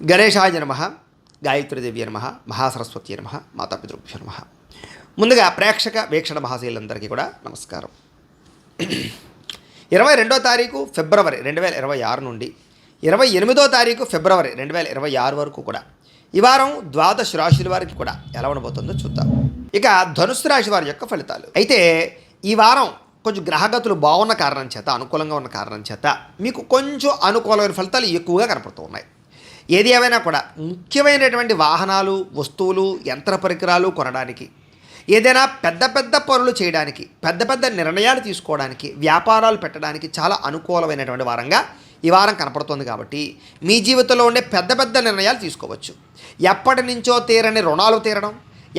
గణేశాయ నమః, గాయత్రీదేవి నమః, మహాసరస్వతి నమః, మాతాపితృభ్యో నమః. ముందుగా ప్రేక్షక వీక్షణ మహాశీలందరికీ కూడా నమస్కారం. 22వ తారీఖు ఫిబ్రవరి 2026 నుండి 28వ తారీఖు ఫిబ్రవరి 2026 వరకు కూడా ఈ వారం ద్వాదశ రాశుల వారికి కూడా ఎలా ఉండబోతుందో చూద్దాం. ఇక ధనుస్సు రాశి వారి యొక్క ఫలితాలు అయితే ఈ వారం కొంచెం గ్రహగతులు బాగున్న కారణం చేత, అనుకూలంగా ఉన్న కారణం చేత మీకు కొంచెం అనుకూలమైన ఫలితాలు ఎక్కువగా కనపడుతూ ఉన్నాయి. ఏది ఏమైనా కూడా ముఖ్యమైనటువంటి వాహనాలు, వస్తువులు, యంత్ర పరికరాలు కొనడానికి, ఏదైనా పెద్ద పెద్ద పనులు చేయడానికి, పెద్ద పెద్ద నిర్ణయాలు తీసుకోవడానికి, వ్యాపారాలు పెట్టడానికి చాలా అనుకూలమైనటువంటి వారంగా ఈ వారం కనపడుతుంది. కాబట్టి మీ జీవితంలో ఉండే పెద్ద పెద్ద నిర్ణయాలు తీసుకోవచ్చు. ఎప్పటి నుంచో తీరని రుణాలు తీరడం,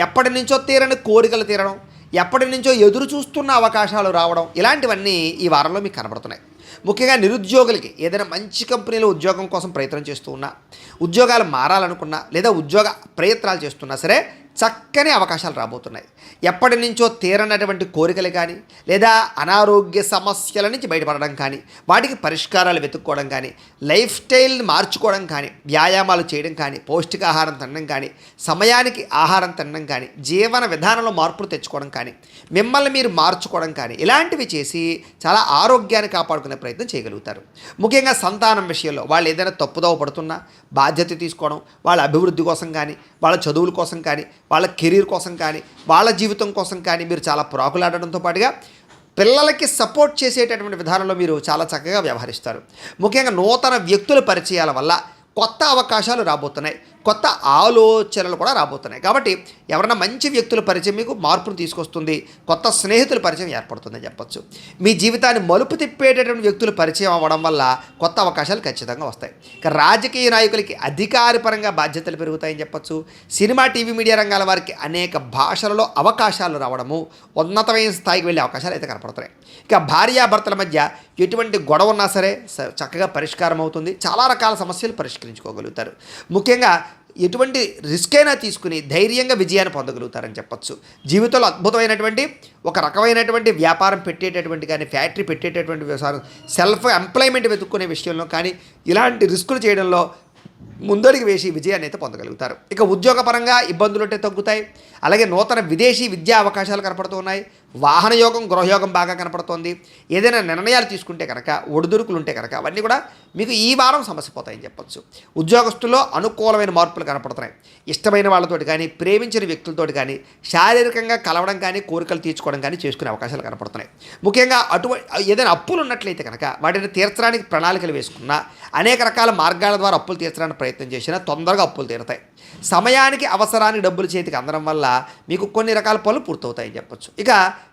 ఎప్పటి నుంచో తీరని కోరికలు తీరడం, ఎప్పటి నుంచో ఎదురు చూస్తున్న అవకాశాలు రావడం, ఇలాంటివన్నీ ఈ వారంలో మీకు కనబడుతున్నాయి. ముఖ్యంగా నిరుద్యోగులకి ఏదైనా మంచి కంపెనీలో ఉద్యోగం కోసం ప్రయత్నం చేస్తూ ఉన్నా, ఉద్యోగాలు మారాలనుకున్నా, లేదా ఉద్యోగ ప్రయత్నాలు చేస్తున్నా సరే చక్కని అవకాశాలు రాబోతున్నాయి. ఎప్పటి నుంచో తీరనటువంటి కోరికలు కానీ, లేదా అనారోగ్య సమస్యల నుంచి బయటపడడం కానీ, వాటికి పరిష్కారాలు వెతుక్కోవడం కానీ, లైఫ్ స్టైల్ని మార్చుకోవడం కానీ, వ్యాయామాలు చేయడం కానీ, పౌష్టికాహారం తినడం కానీ, సమయానికి ఆహారం తినడం కానీ, జీవన విధానంలో మార్పులు తెచ్చుకోవడం కానీ, మిమ్మల్ని మీరు మార్చుకోవడం కానీ, ఇలాంటివి చేసి చాలా ఆరోగ్యాన్ని కాపాడుకునే ప్రయత్నం చేయగలుగుతారు. ముఖ్యంగా సంతానం విషయంలో వాళ్ళు ఏదైనా తప్పుదోవ పడుతున్నా బాధ్యత తీసుకోవడం, వాళ్ళ అభివృద్ధి కోసం కానీ, వాళ్ళ చదువుల కోసం కానీ, వాళ్ళ కెరీర్ కోసం కానీ, వాళ్ళ జీవితం కోసం కానీ మీరు చాలా ప్రాకులాడడంతో పాటుగా పిల్లలకి సపోర్ట్ చేసేటటువంటి విధానంలో మీరు చాలా చక్కగా వ్యవహరిస్తారు. ముఖ్యంగా నూతన వ్యక్తుల పరిచయాల వల్ల కొత్త అవకాశాలు రాబోతున్నాయి, కొత్త ఆలోచనలు కూడా రాబోతున్నాయి. కాబట్టి ఎవరైనా మంచి వ్యక్తుల పరిచయం మీకు మార్పును తీసుకొస్తుంది, కొత్త స్నేహితుల పరిచయం ఏర్పడుతుందని చెప్పచ్చు. మీ జీవితాన్ని మలుపు తిప్పేటటువంటి వ్యక్తుల పరిచయం అవ్వడం వల్ల కొత్త అవకాశాలు ఖచ్చితంగా వస్తాయి. ఇక రాజకీయ నాయకులకి అధికారపరంగా బాధ్యతలు పెరుగుతాయని చెప్పచ్చు. సినిమా, టీవీ, మీడియా రంగాల వారికి అనేక భాషలలో అవకాశాలు రావడము, ఉన్నతమైన స్థాయికి వెళ్ళే అవకాశాలు అయితే కనపడుతున్నాయి. ఇక భార్యాభర్తల మధ్య ఎటువంటి గొడవ ఉన్నా సరే చక్కగా పరిష్కారం అవుతుంది. చాలా రకాల సమస్యలు పరిష్కరించుకోగలుగుతారు. ముఖ్యంగా ఎటువంటి రిస్క్ అయినా తీసుకుని ధైర్యంగా విజయాన్ని పొందగలుగుతారని చెప్పచ్చు. జీవితంలో అద్భుతమైనటువంటి ఒక రకమైనటువంటి వ్యాపారం పెట్టేటటువంటి కానీ, ఫ్యాక్టరీ పెట్టేటటువంటి వ్యవసాయం, సెల్ఫ్ ఎంప్లాయ్మెంట్ వెతుక్కునే విషయంలో కానీ, ఇలాంటి రిస్కులు చేయడంలో ముందడుగు వేసి విజయాన్ని అయితే పొందగలుగుతారు. ఇక ఉద్యోగపరంగా ఇబ్బందులు ఉంటే తగ్గుతాయి. అలాగే నూతన విదేశీ విద్యా అవకాశాలు కనపడుతూ ఉన్నాయి. వాహన యోగం, గృహయోగం బాగా కనపడుతోంది. ఏదైనా నిర్ణయాలు తీసుకుంటే కనుక, ఒడిదుడుకులు ఉంటే కనుక అవన్నీ కూడా మీకు ఈ వారం సమస్య పోతాయని చెప్పచ్చు. ఉద్యోగస్తుల్లో అనుకూలమైన మార్పులు కనపడుతున్నాయి. ఇష్టమైన వాళ్ళతోటి కానీ, ప్రేమించిన వ్యక్తులతోటి కానీ శారీరకంగా కలవడం కానీ, కోరికలు తీర్చుకోవడం కానీ చేసుకునే అవకాశాలు కనపడుతున్నాయి. ముఖ్యంగా ఏదైనా అప్పులు ఉన్నట్లయితే కనుక వాటిని తీర్చడానికి ప్రణాళికలు వేసుకున్నా, అనేక రకాల మార్గాల ద్వారా అప్పులు తీర్చడానికి ప్రయత్నం చేసినా తొందరగా అప్పులు తీరుతాయి. సమయానికి అవసరానికి డబ్బులు చేతికి అందడం వల్ల మీకు కొన్ని రకాల పనులు పూర్తవుతాయని చెప్పచ్చు. ఇక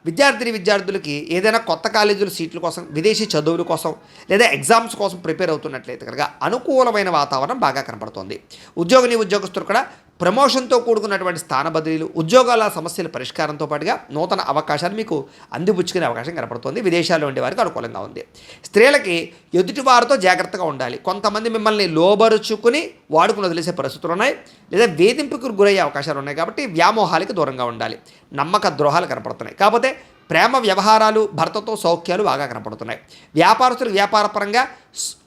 విద్యార్థులకి ఏదైనా కొత్త కాలేజీల సీట్ల కోసం, విదేశీ చదువుల కోసం, లేదా ఎగ్జామ్స్ కోసం ప్రిపేర్ అవుతున్నట్లయితే కనుక అనుకూలమైన వాతావరణం బాగా కనపడుతోంది. ఉద్యోగస్తులు కూడా ప్రమోషన్తో కూడుకున్నటువంటి స్థాన బదిలీలు, ఉద్యోగాల సమస్యల పరిష్కారంతో పాటుగా నూతన అవకాశాలు మీకు అందిపుచ్చుకునే అవకాశం కనపడుతుంది. విదేశాల్లో ఉండే వారికి అనుకూలంగా ఉంది. స్త్రీలకి ఎదుటివారితో జాగ్రత్తగా ఉండాలి. కొంతమంది మిమ్మల్ని లోబరుచుకుని వాడుకుని వదిలేసే పరిస్థితులు ఉన్నాయి, లేదా వేధింపుకు గురయ్యే అవకాశాలు ఉన్నాయి. కాబట్టి వ్యామోహాలకి దూరంగా ఉండాలి. నమ్మక ద్రోహాలు కనపడుతున్నాయి. కాకపోతే ప్రేమ వ్యవహారాలు, భర్తతో సౌఖ్యాలు బాగా కనపడుతున్నాయి. వ్యాపారస్తులు వ్యాపారపరంగా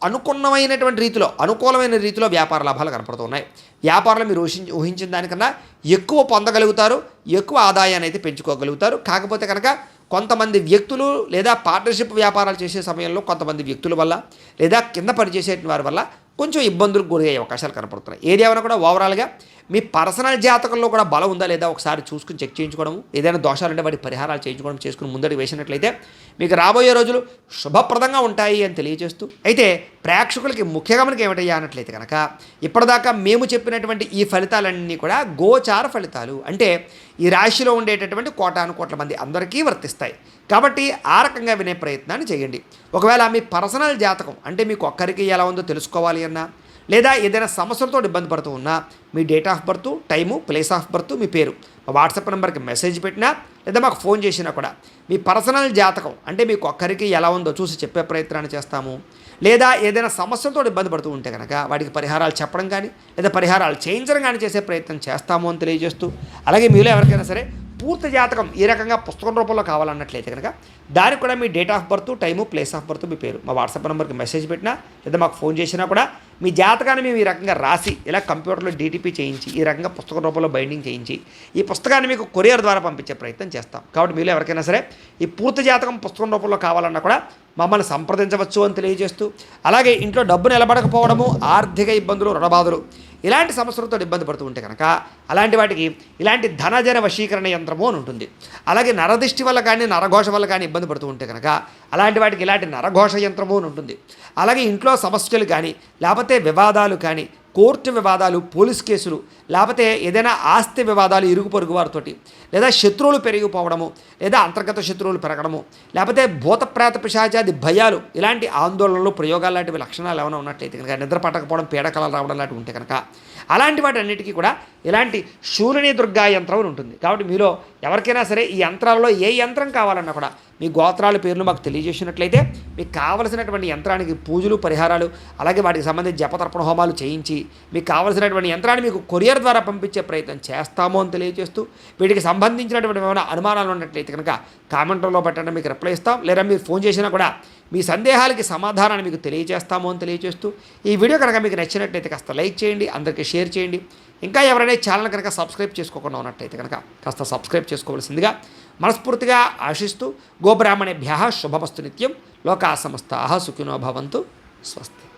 అనుకూలమైన రీతిలో వ్యాపార లాభాలు కనపడుతున్నాయి. వ్యాపారంలో మీరు ఊహించిన దానికన్నా ఎక్కువ పొందగలుగుతారు, ఎక్కువ ఆదాయాన్ని అయితే పెంచుకోగలుగుతారు. కాకపోతే కనుక కొంతమంది వ్యక్తులు లేదా పార్ట్నర్షిప్ వ్యాపారాలు చేసే సమయంలో కొంతమంది వ్యక్తుల వల్ల, లేదా కింద పనిచేసే వారి వల్ల కొంచెం ఇబ్బందులకు గురయ్యే అవకాశాలు కనపడుతున్నాయి. ఏదేమైనా కూడా ఓవరాల్గా మీ పర్సనల్ జాతకంలో కూడా బలం ఉందా లేదా ఒకసారి చూసుకుని చెక్ చేయించుకోవడం, ఏదైనా దోషాలు ఉంటే వాటి పరిహారాలు చేయించుకోవడం చేసుకుని ముందడి వేసినట్లయితే మీకు రాబోయే రోజులు శుభప్రదంగా ఉంటాయి అని తెలియజేస్తూ, అయితే ప్రేక్షకులకి ముఖ్యంగా మనకి ఏమిటయ్యా అన్నట్లయితే కనుక ఇప్పటిదాకా మేము చెప్పినటువంటి ఈ ఫలితాలన్నీ కూడా గోచార ఫలితాలు, అంటే ఈ రాశిలో ఉండేటటువంటి కోటానుకోట్ల మంది అందరికీ వర్తిస్తాయి. కాబట్టి ఆ రకంగా వినే ప్రయత్నాన్ని చేయండి. ఒకవేళ మీ పర్సనల్ జాతకం అంటే మీకు ఒక్కరికి ఎలా ఉందో తెలుసుకోవాలి అన్నా, లేదా ఏదైనా సమస్యలతో ఇబ్బంది పడుతూ ఉన్నా మీ date of birth, time, place of birth, మీ పేరు మా వాట్సాప్ నెంబర్కి మెసేజ్ పెట్టినా, లేదా మాకు ఫోన్ చేసినా కూడా మీ పర్సనల్ జాతకం అంటే మీకు ఒక్కరికి ఎలా ఉందో చూసి చెప్పే ప్రయత్నాన్ని చేస్తాము. లేదా ఏదైనా సమస్యలతో ఇబ్బంది పడుతూ ఉంటే కనుక వాటికి పరిహారాలు చెప్పడం కానీ, లేదా పరిహారాలు చేయించడం కానీ చేసే ప్రయత్నం చేస్తాము అని తెలియజేస్తూ, అలాగే మీలో ఎవరికైనా సరే పూర్తి జాతకం ఈ రకంగా పుస్తకం రూపంలో కావాలన్నట్లయితే కనుక దానికి కూడా మీ date of birth, time, place of birth, మీ పేరు మా వాట్సాప్ నెంబర్కి మెసేజ్ పెట్టినా, లేదా మాకు ఫోన్ చేసినా కూడా మీ జాతకాన్ని మేము ఈ రకంగా రాసి ఇలా కంప్యూటర్లో డీటీపీ చేయించి ఈ రకంగా పుస్తక రూపంలో బైండింగ్ చేయించి ఈ పుస్తకాన్ని మీకు కొరియర్ ద్వారా పంపించే ప్రయత్నం చేస్తాం. కాబట్టి మీరు ఎవరికైనా సరే ఈ పూర్తి జాతకం పుస్తకం రూపంలో కావాలన్నా కూడా మమ్మల్ని సంప్రదించవచ్చు అని తెలియజేస్తూ, అలాగే ఇంట్లో డబ్బు నిలబడకపోవడము, ఆర్థిక ఇబ్బందులు, రుణబాధలు ఇలాంటి సమస్యలతో ఇబ్బంది పడుతూ ఉంటే కనుక అలాంటి వాటికి ఇలాంటి ధనజన వశీకరణ యంత్రము అని ఉంటుంది. అలాగే నరదిష్టి వల్ల కానీ నరఘోష వల్ల కానీ ఇబ్బంది పడుతూ ఉంటే కనుక అలాంటి వాటికి ఇలాంటి నరఘోష యంత్రము అని ఉంటుంది. అలాగే ఇంట్లో సమస్యలు కానీ లేకపోతే వివాదాలు కానీ, కోర్టు వివాదాలు, పోలీస్ కేసులు, లేకపోతే ఏదైనా ఆస్తి వివాదాలు ఇరుగు పొరుగు వారితోటి, లేదా శత్రువులు పెరిగిపోవడము, లేదా అంతర్గత శత్రువులు పెరగడము, లేకపోతే భూతప్రేత పిశాచాది భయాలు, ఇలాంటి ఆందోళనలు, ప్రయోగాలు లాంటివి లక్షణాలు ఏమైనా ఉన్నట్లయితే కనుక, నిద్ర పట్టకపోవడం, పీడకలలు రావడం లాంటివి ఉంటే కనుక అలాంటి వాటి అన్నిటికీ కూడా ఇలాంటి శూలిని దుర్గా యంత్రం అని ఉంటుంది. కాబట్టి మీలో ఎవరికైనా సరే ఈ యంత్రాలలో ఏ యంత్రం కావాలన్నా కూడా మీ గోత్రాల పేర్లు మాకు తెలియజేసినట్లయితే మీకు కావలసినటువంటి యంత్రానికి పూజలు, పరిహారాలు, అలాగే వాటికి సంబంధించి జపతర్పణ హోమాలు చేయించి మీకు కావలసినటువంటి యంత్రాన్ని మీకు కొరియర్ ద్వారా పంపించే ప్రయత్నం చేస్తాము అని తెలియజేస్తూ, వీటికి సంబంధించినటువంటి ఏమైనా అనుమానాలు ఉన్నట్లయితే కనుక కామెంట్లో పెట్టండి, మీకు రిప్లై ఇస్తాం. లేదా మీరు ఫోన్ చేసినా కూడా మీ సందేహాలకి సమాధానాన్ని మీకు తెలియజేస్తాము అని తెలియజేస్తూ, ఈ వీడియో కనుక మీకు నచ్చినట్లయితే కాస్త లైక్ చేయండి, అందరికీ షేర్ చేయండి. ఇంకా ఎవరైనా ఛానల్ కనుక సబ్స్క్రైబ్ చేసుకోకుండా ఉన్నట్లయితే కనుక కాస్త సబ్స్క్రైబ్ చేసుకోవాల్సిందిగా మనస్ఫూర్తిగా ఆశిస్తూ, గోబ్రాహ్మణేభ్యః శుభమస్తు నిత్యం, లోకా సమస్తాః సుఖినో భవంతు, స్వస్తి.